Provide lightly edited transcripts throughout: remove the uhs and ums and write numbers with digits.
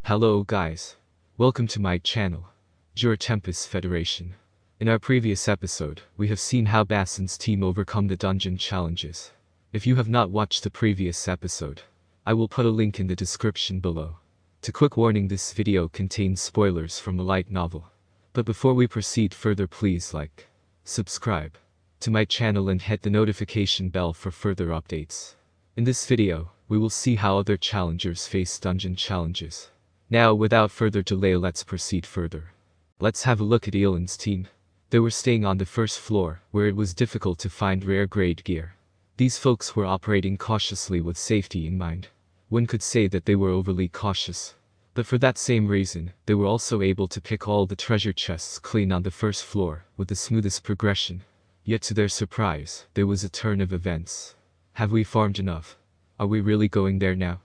Hello guys. Welcome to my channel, Jura Tempest Federation. In our previous episode, we have seen how Bason's team overcome the dungeon challenges. If you have not watched the previous episode, I will put a link in the description below. To quick warning, this video contains spoilers from a light novel. But before we proceed further, please like, subscribe to my channel and hit the notification bell for further updates. In this video, we will see how other challengers face dungeon challenges. Now, without further delay, let's proceed further. Let's have a look at Elan's team. They were staying on the first floor, where it was difficult to find rare grade gear. These folks were operating cautiously with safety in mind. One could say that they were overly cautious. But for that same reason, they were also able to pick all the treasure chests clean on the first floor, with the smoothest progression. Yet to their surprise, there was a turn of events. Have we farmed enough? Are we really going there now?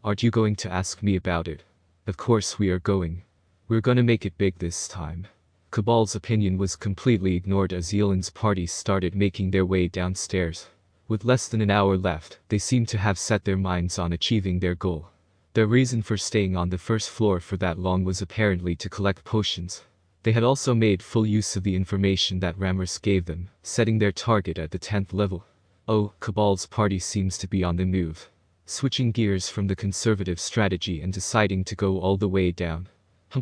Aren't you going to ask me about it? Of course we are going. We're gonna make it big this time. Cabal's opinion was completely ignored as Elan's party started making their way downstairs. With less than an hour left, they seemed to have set their minds on achieving their goal. Their reason for staying on the first floor for that long was apparently to collect potions. They had also made full use of the information that Rammus gave them, setting their target at the 10th level. Oh, Cabal's party seems to be on the move, switching gears from the conservative strategy and deciding to go all the way down.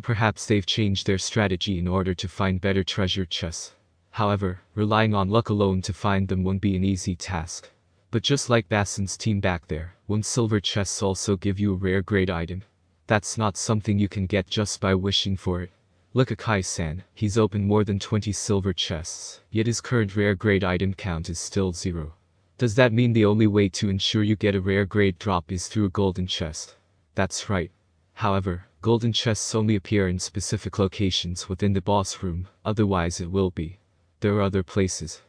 Perhaps they've changed their strategy in order to find better treasure chests. However, relying on luck alone to find them won't be an easy task. But just like Bason's team back there, 1 silver chests also give you a rare grade item. That's not something you can get just by wishing for it. Look at Kai-san, he's opened more than 20 silver chests, yet his current rare grade item count is still 0. Does that mean the only way to ensure you get a rare grade drop is through a golden chest? That's right. However, golden chests only appear in specific locations within the boss room, otherwise it will be. There are other places.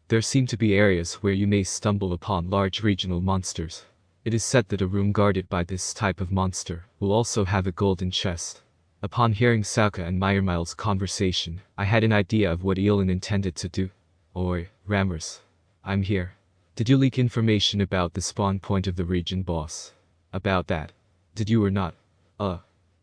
There seem to be areas where you may stumble upon large regional monsters. It is said that a room guarded by this type of monster will also have a golden chest. Upon hearing Sauka and Meyermeil's conversation, I had an idea of what Elan intended to do. Oi, Rammus. I'm here. Did you leak information about the spawn point of the region boss? About that? Did you or not?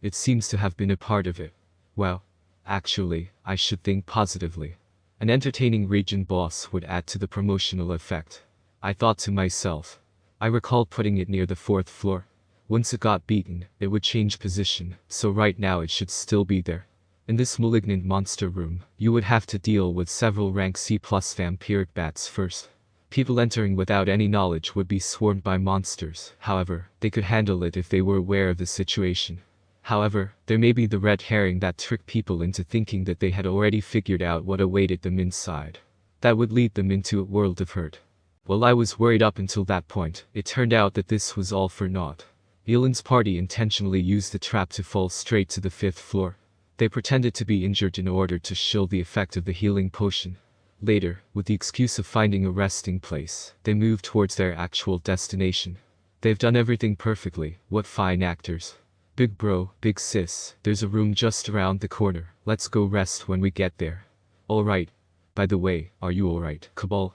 It seems to have been a part of it. Well, actually, I should think positively. An entertaining region boss would add to the promotional effect. I thought to myself. I recall putting it near the 4th floor. Once it got beaten, it would change position, so right now it should still be there. In this malignant monster room, you would have to deal with several rank C+ vampiric bats first. People entering without any knowledge would be swarmed by monsters. However, they could handle it if they were aware of the situation. However, there may be the red herring that tricked people into thinking that they had already figured out what awaited them inside. That would lead them into a world of hurt. While I was worried up until that point, it turned out that this was all for naught. Elan's party intentionally used the trap to fall straight to the 5th floor. They pretended to be injured in order to shield the effect of the healing potion. Later, with the excuse of finding a resting place, they moved towards their actual destination. They've done everything perfectly. What fine actors. Big bro, big sis, there's a room just around the corner. Let's go rest when we get there. Alright. By the way, are you alright, Cabal?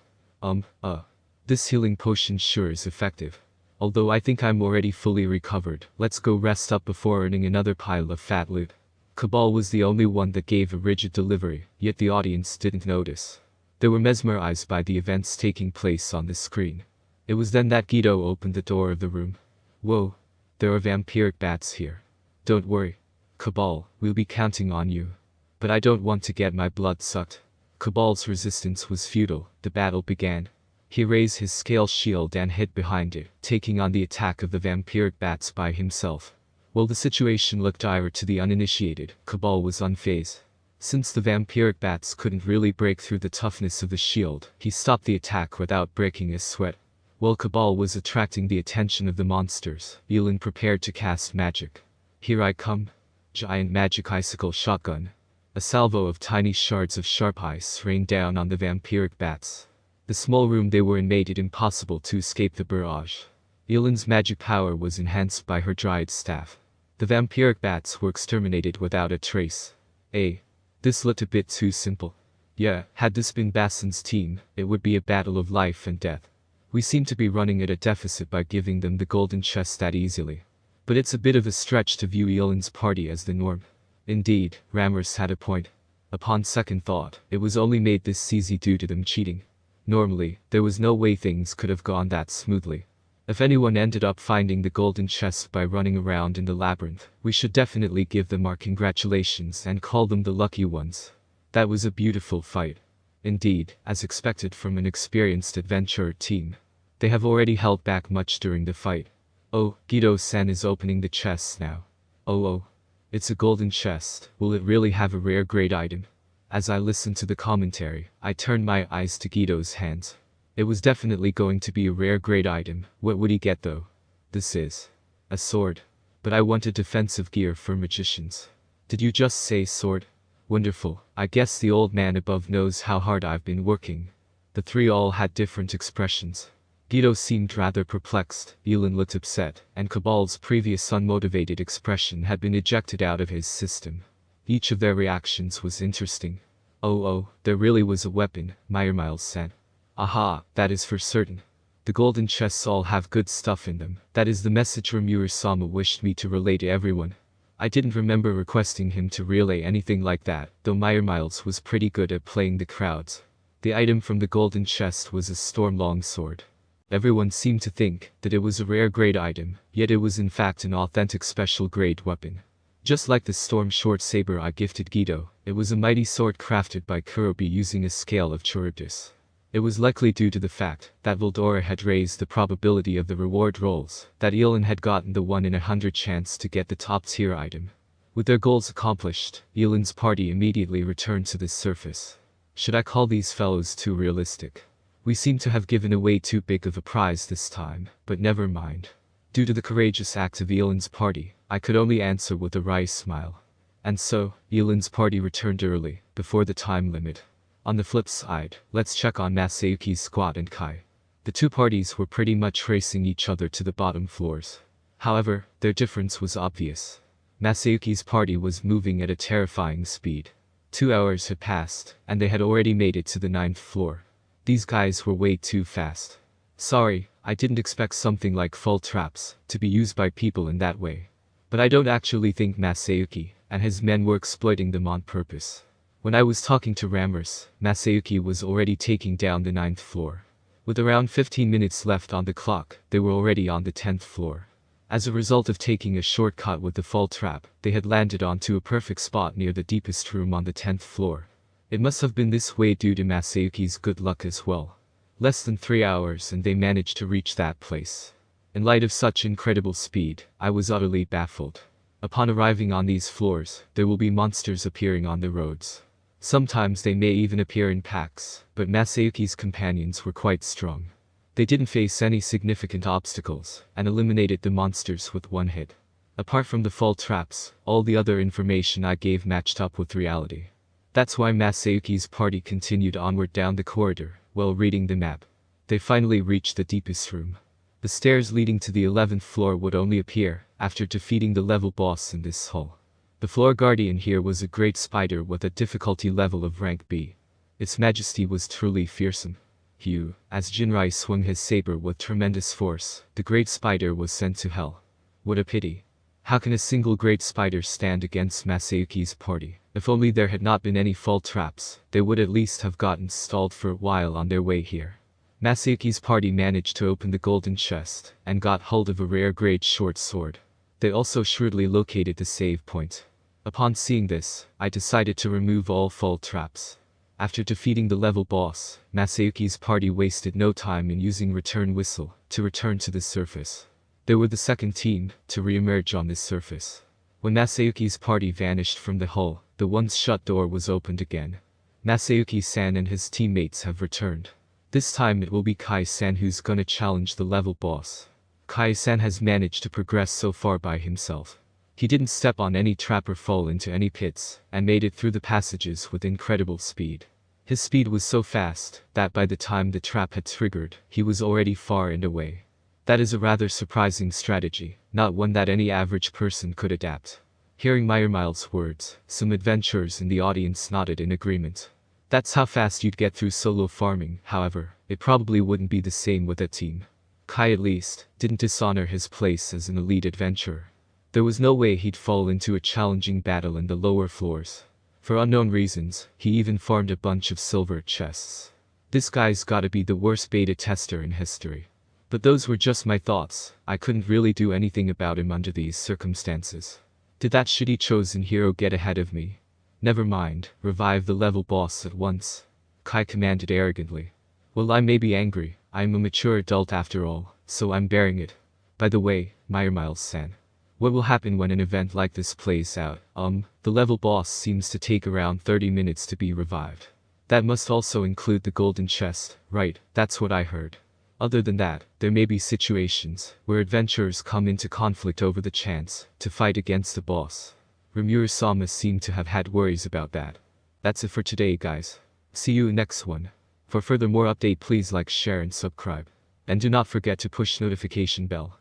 This healing potion sure is effective. Although I think I'm already fully recovered, let's go rest up before earning another pile of fat loot. Cabal was the only one that gave a rigid delivery, yet the audience didn't notice. They were mesmerized by the events taking place on the screen. It was then that Guido opened the door of the room. Whoa, there are vampiric bats here. Don't worry, Cabal, we'll be counting on you. But I don't want to get my blood sucked. Cabal's resistance was futile. The battle began. He raised his scale shield and hid behind it, taking on the attack of the vampiric bats by himself. While the situation looked dire to the uninitiated, Cabal was unfazed. Since the vampiric bats couldn't really break through the toughness of the shield, he stopped the attack without breaking a sweat. While Cabal was attracting the attention of the monsters, Elan prepared to cast magic. Here I come. Giant magic icicle shotgun. A salvo of tiny shards of sharp ice rained down on the vampiric bats. The small room they were in made it impossible to escape the barrage. Elan's magic power was enhanced by her dried staff. The vampiric bats were exterminated without a trace. This looked a bit too simple. Yeah, had this been Bason's team, it would be a battle of life and death. We seem to be running at a deficit by giving them the golden chest that easily. But it's a bit of a stretch to view Yelan's party as the norm. Indeed, Ramers had a point. Upon second thought, it was only made this easy due to them cheating. Normally, there was no way things could have gone that smoothly. If anyone ended up finding the golden chest by running around in the labyrinth, we should definitely give them our congratulations and call them the lucky ones. That was a beautiful fight. Indeed, as expected from an experienced adventurer team. They have already held back much during the fight. Oh, Guido-san is opening the chests now. Oh. It's a golden chest. Will it really have a rare grade item? As I listened to the commentary, I turned my eyes to Guido's hands. It was definitely going to be a rare grade item. What would he get though? This is a sword. But I wanted defensive gear for magicians. Did you just say sword? Wonderful. I guess the old man above knows how hard I've been working. The three all had different expressions. Guido seemed rather perplexed, Yelan looked upset, and Cabal's previous unmotivated expression had been ejected out of his system. Each of their reactions was interesting. Oh, there really was a weapon, Miles said. Aha, that is for certain. The golden chests all have good stuff in them. That is the message Rimuru-sama wished me to relay to everyone. I didn't remember requesting him to relay anything like that, though Miles was pretty good at playing the crowds. The item from the golden chest was a storm longsword. Everyone seemed to think that it was a rare grade item, yet it was in fact an authentic special grade weapon. Just like the storm short saber I gifted Guido, it was a mighty sword crafted by Kurobi using a scale of Charybdis. It was likely due to the fact that Veldora had raised the probability of the reward rolls, that Yelan had gotten the 1 in 100 chance to get the top tier item. With their goals accomplished, Yelan's party immediately returned to the surface. Should I call these fellows too realistic? We seem to have given away too big of a prize this time, but never mind. Due to the courageous act of Yelan's party, I could only answer with a wry smile. And so, Yelan's party returned early, before the time limit. On the flip side, let's check on Masayuki's squad and Kai. The two parties were pretty much racing each other to the bottom floors. However, their difference was obvious. Masayuki's party was moving at a terrifying speed. 2 hours had passed, and they had already made it to the 9th floor. These guys were way too fast. Sorry, I didn't expect something like fall traps to be used by people in that way. But I don't actually think Masayuki and his men were exploiting them on purpose. When I was talking to Ramers, Masayuki was already taking down the 9th floor. With around 15 minutes left on the clock, they were already on the 10th floor. As a result of taking a shortcut with the fall trap, they had landed onto a perfect spot near the deepest room on the 10th floor. It must have been this way due to Masayuki's good luck as well. Less than 3 hours and they managed to reach that place. In light of such incredible speed, I was utterly baffled. Upon arriving on these floors, there will be monsters appearing on the roads. Sometimes they may even appear in packs, but Masayuki's companions were quite strong. They didn't face any significant obstacles, and eliminated the monsters with one hit. Apart from the fall traps, all the other information I gave matched up with reality. That's why Masayuki's party continued onward down the corridor, while reading the map. They finally reached the deepest room. The stairs leading to the 11th floor would only appear after defeating the level boss in this hall. The floor guardian here was a great spider with a difficulty level of rank B. Its majesty was truly fearsome. As Jinrai swung his saber with tremendous force, the great spider was sent to hell. What a pity. How can a single great spider stand against Masayuki's party? If only there had not been any fall traps, they would at least have gotten stalled for a while on their way here. Masayuki's party managed to open the golden chest, and got hold of a rare grade short sword. They also shrewdly located the save point. Upon seeing this, I decided to remove all fall traps. After defeating the level boss, Masayuki's party wasted no time in using return whistle to return to the surface. They were the second team to re-emerge on this surface. When Masayuki's party vanished from the hull, the once shut door was opened again. Masayuki-san and his teammates have returned. This time it will be Kai-san who's gonna challenge the level boss. Kai-san has managed to progress so far by himself. He didn't step on any trap or fall into any pits, and made it through the passages with incredible speed. His speed was so fast, that by the time the trap had triggered, he was already far and away. That is a rather surprising strategy, not one that any average person could adapt. Hearing Miles' words, some adventurers in the audience nodded in agreement. That's how fast you'd get through solo farming. However, it probably wouldn't be the same with a team. Kai at least didn't dishonor his place as an elite adventurer. There was no way he'd fall into a challenging battle in the lower floors. For unknown reasons, he even farmed a bunch of silver chests. This guy's gotta be the worst beta tester in history. But those were just my thoughts. I couldn't really do anything about him under these circumstances. Did that shitty chosen hero get ahead of me? Never mind, revive the level boss at once. Kai commanded arrogantly. Well, I may be angry, I'm a mature adult after all, so I'm bearing it. By the way, Miles-san. What will happen when an event like this plays out? The level boss seems to take around 30 minutes to be revived. That must also include the golden chest, right? That's what I heard. Other than that, there may be situations where adventurers come into conflict over the chance to fight against the boss. Rimuru-sama seemed to have had worries about that. That's it for today, guys. See you next one. For further more update, please like, share and subscribe. And do not forget to push notification bell.